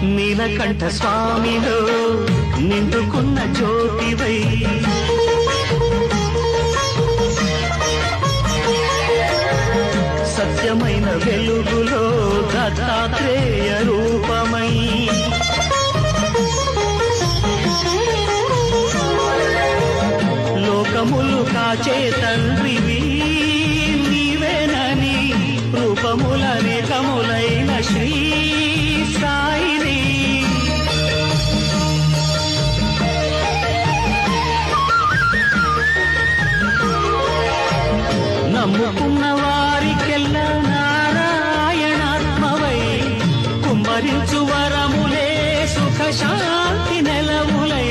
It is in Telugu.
నీలకంఠ స్వామిలో నిండుకున్న జ్యోతివై సత్యమైన వెలుగులో దత్తాత్రేయ రూపమై లోకములు కాచే తండ్రివి నీవేనని రూపములనేకములైన శ్రీ సాయిని నమ్ముకున్న వారికెల్లా నారాయణాత్మవై కుమ్మరించు వరములే సుఖ శాంతి నెలవులై